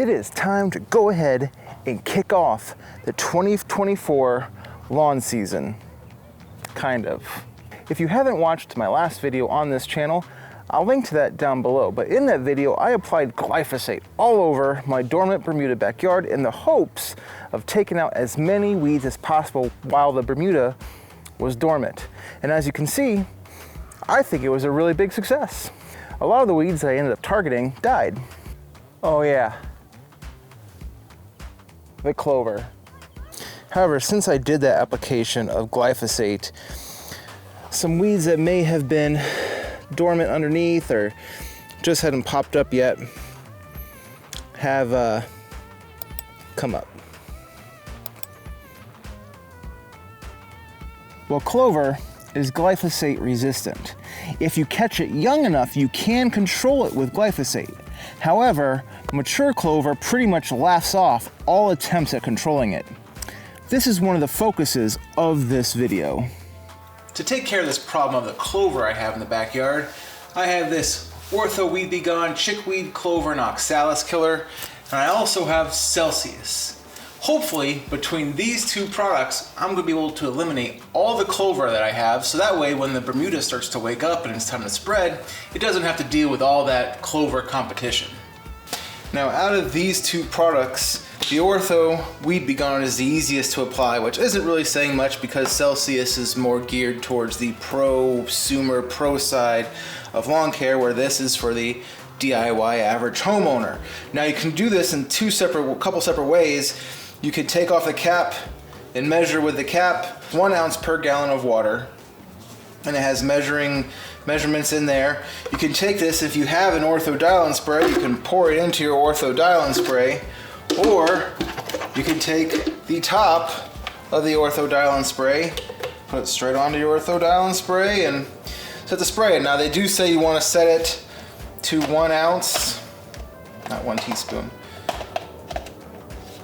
it is time to go ahead and kick off the 2024 lawn season, kind of. If you haven't watched my last video on this channel, I'll link to that down below, but in that video I applied glyphosate all over my dormant Bermuda backyard in the hopes of taking out as many weeds as possible while the Bermuda was dormant. And as you can see, I think it was a really big success. A lot of the weeds that I ended up targeting died. Oh yeah, the clover. However, since I did that application of glyphosate, some weeds that may have been dormant underneath or just hadn't popped up yet have come up. Well, clover is glyphosate resistant. If you catch it young enough, you can control it with glyphosate. However, mature clover pretty much laughs off all attempts at controlling it. This is one of the focuses of this video. To take care of this problem of the clover I have in the backyard, I have this Ortho Weed B Gon, Chickweed, Clover, and Oxalis Killer, and I also have Celsius. Hopefully, between these two products, I'm going to be able to eliminate all the clover that I have, so that way when the Bermuda starts to wake up and it's time to spread, it doesn't have to deal with all that clover competition. Now, out of these two products, the Ortho Weed B Gon is the easiest to apply, which isn't really saying much because Celsius is more geared towards the prosumer, pro side of lawn care, where this is for the DIY average homeowner. Now, you can do this in a couple separate ways. You could take off the cap and measure with the cap 1 ounce per gallon of water, and it has measurements in there. You can take this, if you have an Ortho dial-in spray, you can pour it into your Ortho dial-in spray, or you can take the top of the Ortho dial-in spray, put it straight onto your Ortho dial-in spray, and set the spray. Now, they do say you want to set it to 1 ounce, not 1 teaspoon.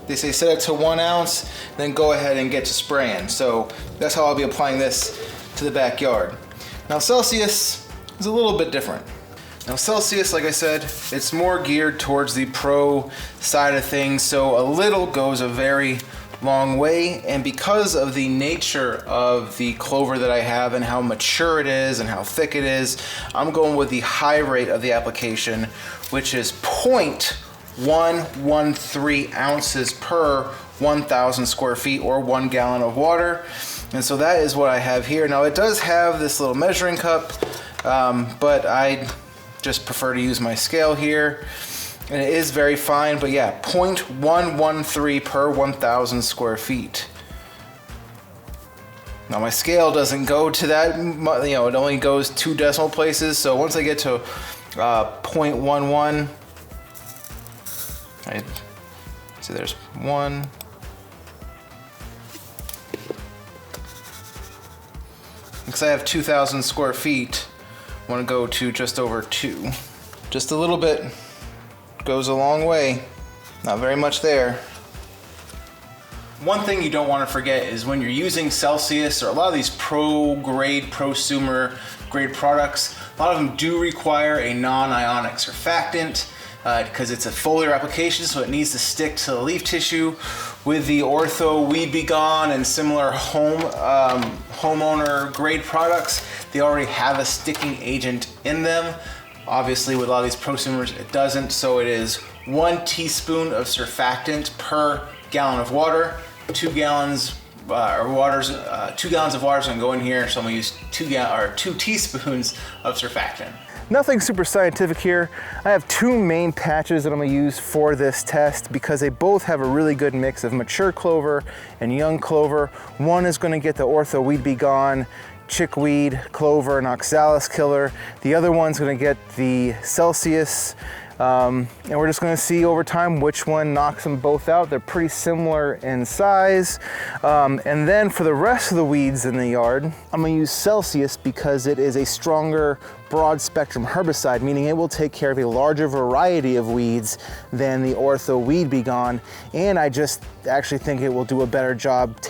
They say set it to 1 ounce, then go ahead and get to spraying. So that's how I'll be applying this to the backyard. Now, Celsius is a little bit different. Now, Celsius, like I said, it's more geared towards the pro side of things, so a little goes a very long way. And because of the nature of the clover that I have and how mature it is and how thick it is, I'm going with the high rate of the application, which is 0.113 ounces per 1,000 square feet or 1 gallon of water. And so that is what I have here. Now, it does have this little measuring cup, but I just prefer to use my scale here. And it is very fine, but yeah, 0.113 per 1,000 square feet. Now, my scale doesn't go to that, it only goes 2 decimal places. So once I get to 0.11, so there's 1. Because I have 2,000 square feet, I want to go to just over 2. Just a little bit goes a long way. Not very much there. One thing you don't want to forget is when you're using Celsius or a lot of these pro-grade, prosumer grade products, a lot of them do require a non-ionic surfactant because it's a foliar application, so it needs to stick to the leaf tissue. With the Ortho Weed B Gon and similar homeowner grade products, they already have a sticking agent in them. Obviously, with a lot of these prosumers, it doesn't, so it is 1 teaspoon of surfactant per gallon of water. 2 gallons of water is gonna go in here, so I'm gonna use 2 teaspoons of surfactant. Nothing super scientific here. I have 2 main patches that I'm gonna use for this test because they both have a really good mix of mature clover and young clover. One is gonna get the Ortho Weed B Gon, Chickweed, Clover, and Oxalis Killer. The other one's gonna get the Celsius, and we're just gonna see over time which one knocks them both out. They're pretty similar in size. And then for the rest of the weeds in the yard, I'm gonna use Celsius because it is a stronger broad spectrum herbicide, meaning it will take care of a larger variety of weeds than the Ortho Weed B Gon. And I just actually think it will do a better job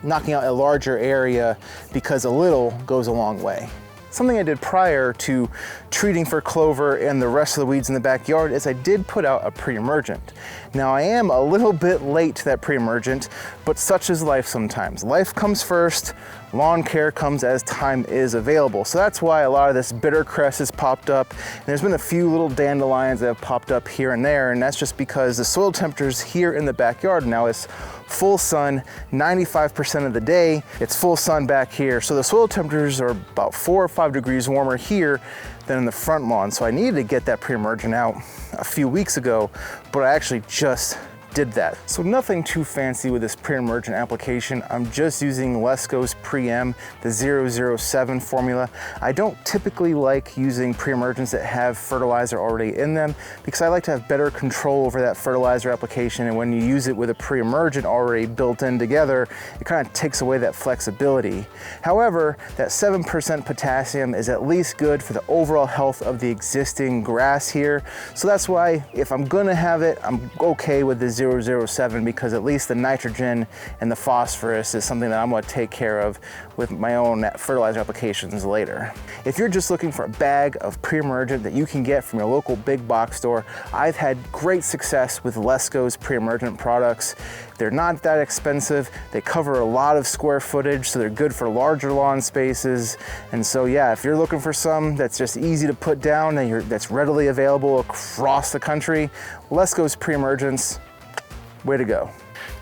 knocking out a larger area because a little goes a long way. Something I did prior to treating for clover and the rest of the weeds in the backyard is I did put out a pre-emergent. Now I am a little bit late to that pre-emergent, but such is life sometimes. Life comes first, lawn care comes as time is available. So that's why a lot of this bitter cress has popped up. And there's been a few little dandelions that have popped up here and there, and that's just because the soil temperatures here in the backyard now is full sun 95% of the day. It's full sun back here. So the soil temperatures are about 4 or 5 degrees warmer here than in the front lawn. So I needed to get that pre-emergent out a few weeks ago, but I actually just did that. So nothing too fancy with this pre-emergent application. I'm just using Lesco's Pre-M, the 007 formula. I don't typically like using pre-emergents that have fertilizer already in them because I like to have better control over that fertilizer application, and when you use it with a pre-emergent already built in together, it kind of takes away that flexibility. However, that 7% potassium is at least good for the overall health of the existing grass here. So that's why if I'm gonna have it, I'm okay with the 007 because at least the nitrogen and the phosphorus is something that I'm going to take care of with my own fertilizer applications later. If you're just looking for a bag of pre-emergent that you can get from your local big box store, I've had great success with Lesco's pre-emergent products. They're not that expensive. They cover a lot of square footage, so they're good for larger lawn spaces. And so yeah, if you're looking for some that's just easy to put down and that's readily available across the country, Lesco's pre-emergents, way to go.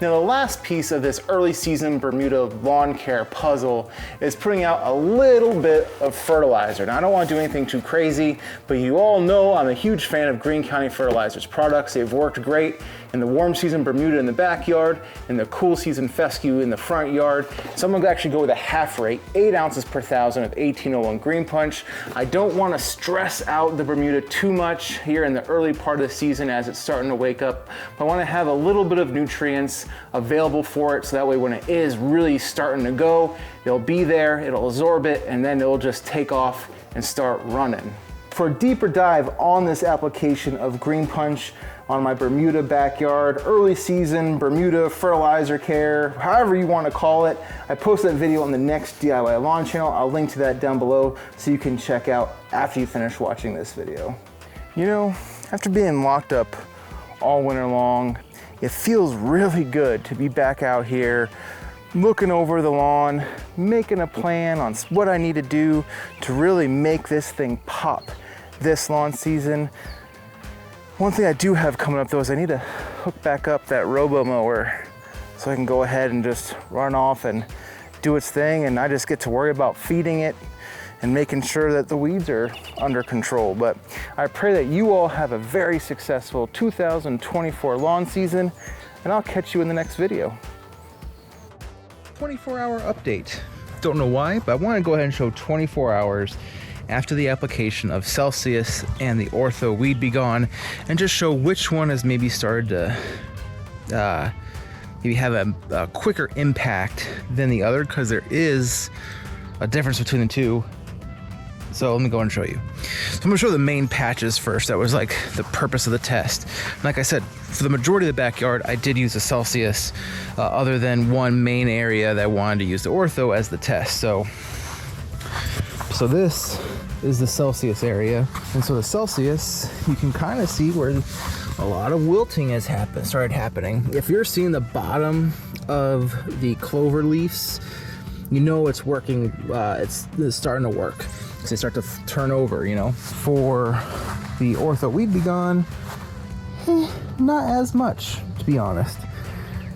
Now the last piece of this early season Bermuda lawn care puzzle is putting out a little bit of fertilizer. Now I don't want to do anything too crazy, but you all know I'm a huge fan of Greene County Fertilizers products. They've worked great in the warm season Bermuda in the backyard, in the cool season fescue in the front yard. So I'm going to actually go with a half rate, 8 ounces per thousand of 1801 Green Punch. I don't want to stress out the Bermuda too much here in the early part of the season as it's starting to wake up. But I want to have a little bit of nutrients available for it, so that way when it is really starting to go, it'll be there, it'll absorb it, and then it'll just take off and start running. For a deeper dive on this application of Green Punch on my Bermuda backyard, early season Bermuda fertilizer care, however you want to call it, I posted that video on the Next DIY Lawn channel. I'll link to that down below so you can check out after you finish watching this video. You know, after being locked up all winter long, it feels really good to be back out here looking over the lawn, making a plan on what I need to do to really make this thing pop this lawn season. One thing I do have coming up though is I need to hook back up that robo mower so I can go ahead and just run off and do its thing, and I just get to worry about feeding it and making sure that the weeds are under control. But I pray that you all have a very successful 2024 lawn season, and I'll catch you in the next video. 24-hour update. Don't know why, but I want to go ahead and show 24 hours after the application of Celsius and the Ortho Weed B Gon, and just show which one has maybe started to maybe have a quicker impact than the other, because there is a difference between the two. So let me go and show you. So I'm gonna show the main patches first. That was like the purpose of the test. Like I said, for the majority of the backyard, I did use the Celsius, other than one main area that I wanted to use the Ortho as the test. So this is the Celsius area. And so the Celsius, you can kind of see where a lot of wilting has started happening. If you're seeing the bottom of the clover leaves, you know it's working, it's starting to work. They start to turn over, you know. For the Ortho Weed B Gon, not as much, to be honest.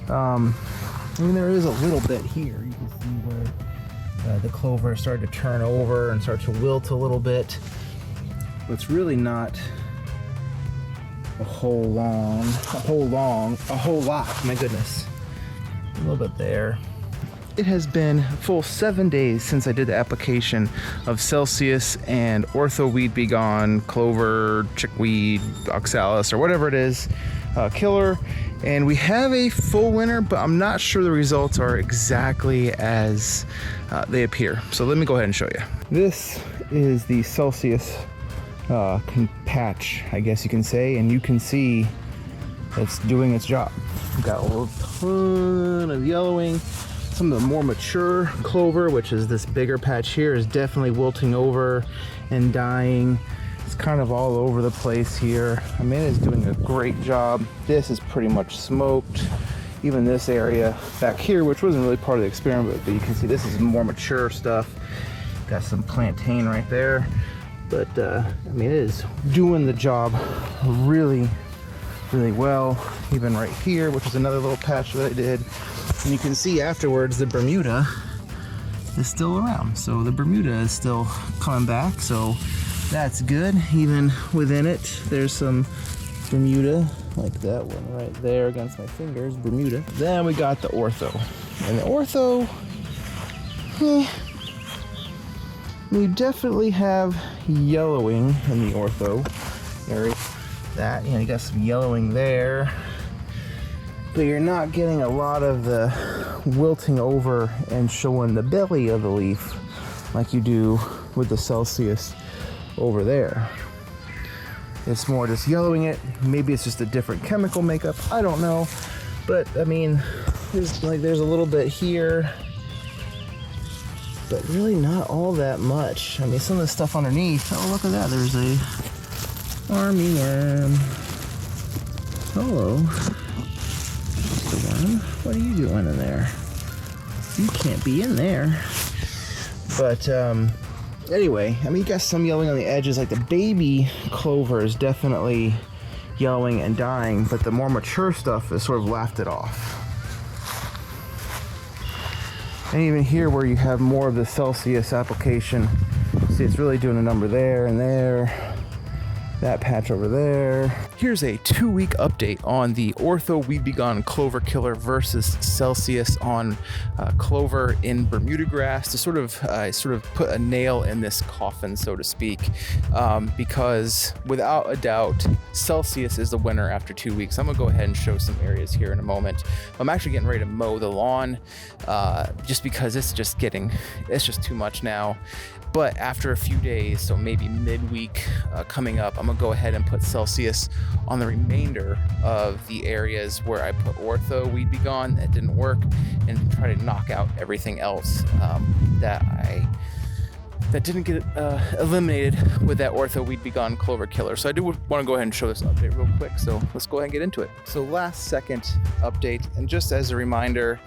I mean, there is a little bit here. You can see where the clover started to turn over and start to wilt a little bit. But it's really not a whole lot, my goodness. A little bit there. It has been a full 7 days since I did the application of Celsius and Ortho Weed B Gon, Clover, Chickweed, Oxalis, or whatever it is, Killer. And we have a full winter, but I'm not sure the results are exactly as they appear. So let me go ahead and show you. This is the Celsius patch, I guess you can say, and you can see it's doing its job. We've got a little ton of yellowing. some of the more mature clover, which is this bigger patch here, is definitely wilting over and dying. It's kind of all over the place here. I mean, it's doing a great job. This is pretty much smoked. Even this area back here, which wasn't really part of the experiment, but you can see this is more mature stuff. Got some plantain right there. But I mean, it is doing the job really, really well. Even right here, which is another little patch that I did. And you can see afterwards the Bermuda is still around. So the Bermuda is still coming back. So that's good. Even within it, there's some Bermuda, like that one right there against my fingers, Bermuda. Then we got the Ortho. And the Ortho, you definitely have yellowing in the Ortho. There, that, you got some yellowing there. But you're not getting a lot of the wilting over and showing the belly of the leaf like you do with the Celsius over there. It's more just yellowing it. Maybe it's just a different chemical makeup. I don't know. But I mean, there's a little bit here, but really not all that much. I mean, some of the stuff underneath. Oh, look at that. There's a army worm. Hello. Mr. Worm. What are you doing in there? You can't be in there. But anyway, I mean, you got some yellowing on the edges. Like the baby clover is definitely yellowing and dying, but the more mature stuff has sort of laughed it off. And even here where you have more of the Celsius application, see it's really doing a number there and there. That patch over there. Here's a 2-week update on the Ortho Weed B Gon Clover Killer versus Celsius on clover in Bermuda grass to sort of put a nail in this coffin, so to speak, because without a doubt, Celsius is the winner after 2 weeks. I'm gonna go ahead and show some areas here in a moment. I'm actually getting ready to mow the lawn just because it's just too much now. But after a few days, so maybe midweek coming up, I'm gonna go ahead and put Celsius on the remainder of the areas where I put Ortho Weed B Gon that didn't work, and try to knock out everything else that didn't get eliminated with that Ortho Weed B Gon Clover Killer. So I do want to go ahead and show this update real quick. So let's go ahead and get into it. So last second update, and just as a reminder,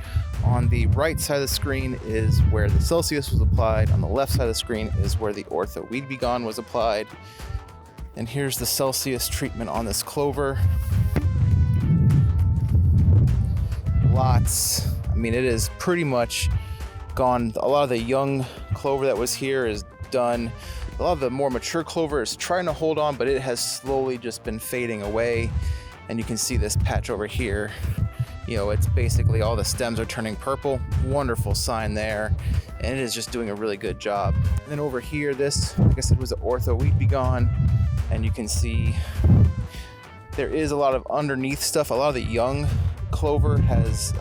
on the right side of the screen is where the Celsius was applied. On the left side of the screen is where the Ortho Weed B Gon was applied. And here's the Celsius treatment on this clover. Lots. I mean, it is pretty much gone. A lot of the young clover that was here is done. A lot of the more mature clover is trying to hold on, but it has slowly just been fading away. And you can see this patch over here. It's basically all the stems are turning purple. Wonderful sign there. And it is just doing a really good job. And then over here, this, like I said, was the Ortho Weed B Gon. And you can see there is a lot of underneath stuff. A lot of the young clover has,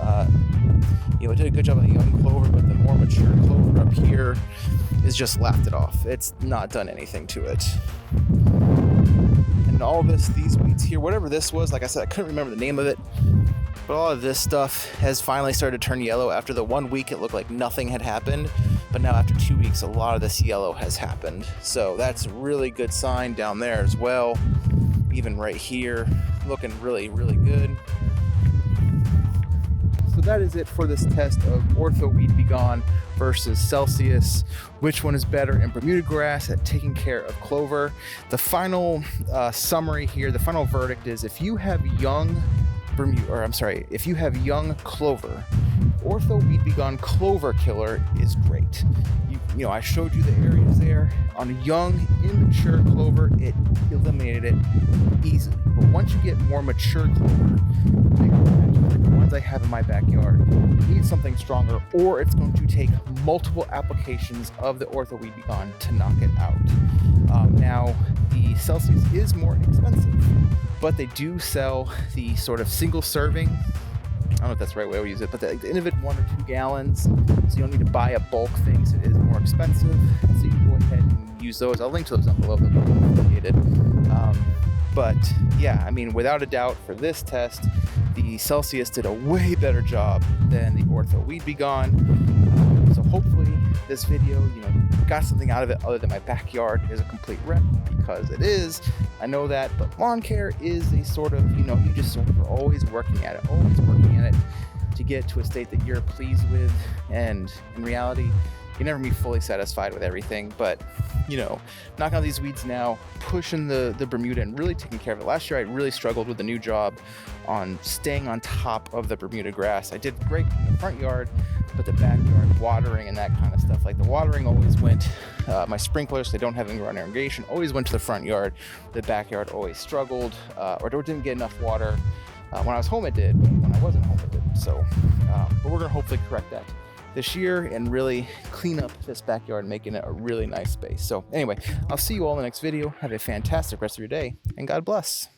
it did a good job on the young clover, but the more mature clover up here is just laughed it off. It's not done anything to it. And all these weeds here, whatever this was, like I said, I couldn't remember the name of it, but all of this stuff has finally started to turn yellow. After the 1 week, it looked like nothing had happened, but now after 2 weeks, a lot of this yellow has happened. So that's a really good sign down there as well. Even right here, looking really, really good. So that is it for this test of Ortho Weed B Gon versus Celsius. Which one is better in Bermuda grass at taking care of clover? The final summary here, the final verdict is if you have young clover, Ortho Weed B Gon Clover Killer is great. I showed you the areas there. On a young, immature clover, it eliminated it easily. But once you get more mature clover, like the ones I have in my backyard, you need something stronger, or it's going to take multiple applications of the Ortho Weed B Gon to knock it out. Now, the Celsius is more expensive, but they do sell the sort of single serving. I don't know if that's the right way to use it, but the Innovative 1 or 2 gallons, so you don't need to buy a bulk thing, so it is more expensive. So you can go ahead and use those. I'll link to those down below, they're affiliated. But yeah, I mean, without a doubt for this test, The Celsius did a way better job than the Ortho Weed B Gon. So hopefully this video, got something out of it other than my backyard is a complete wreck, because it is. I know that, but lawn care is a sort of, you just sort of are always working at it to get to a state that you're pleased with. And in reality, you never be fully satisfied with everything, but knocking out these weeds now, pushing the Bermuda and really taking care of it. Last year I really struggled with the new job on staying on top of the Bermuda grass. I did great in the front yard, but the backyard watering and that kind of stuff, like the watering always went, my sprinklers, they don't have in-ground irrigation, always went to the front yard. The backyard always struggled, or didn't get enough water. When I was home it did, but when I wasn't home it didn't. So, but we're gonna hopefully correct that this year and really clean up this backyard, making it a really nice space. So anyway, I'll see you all in the next video. Have a fantastic rest of your day, and God bless.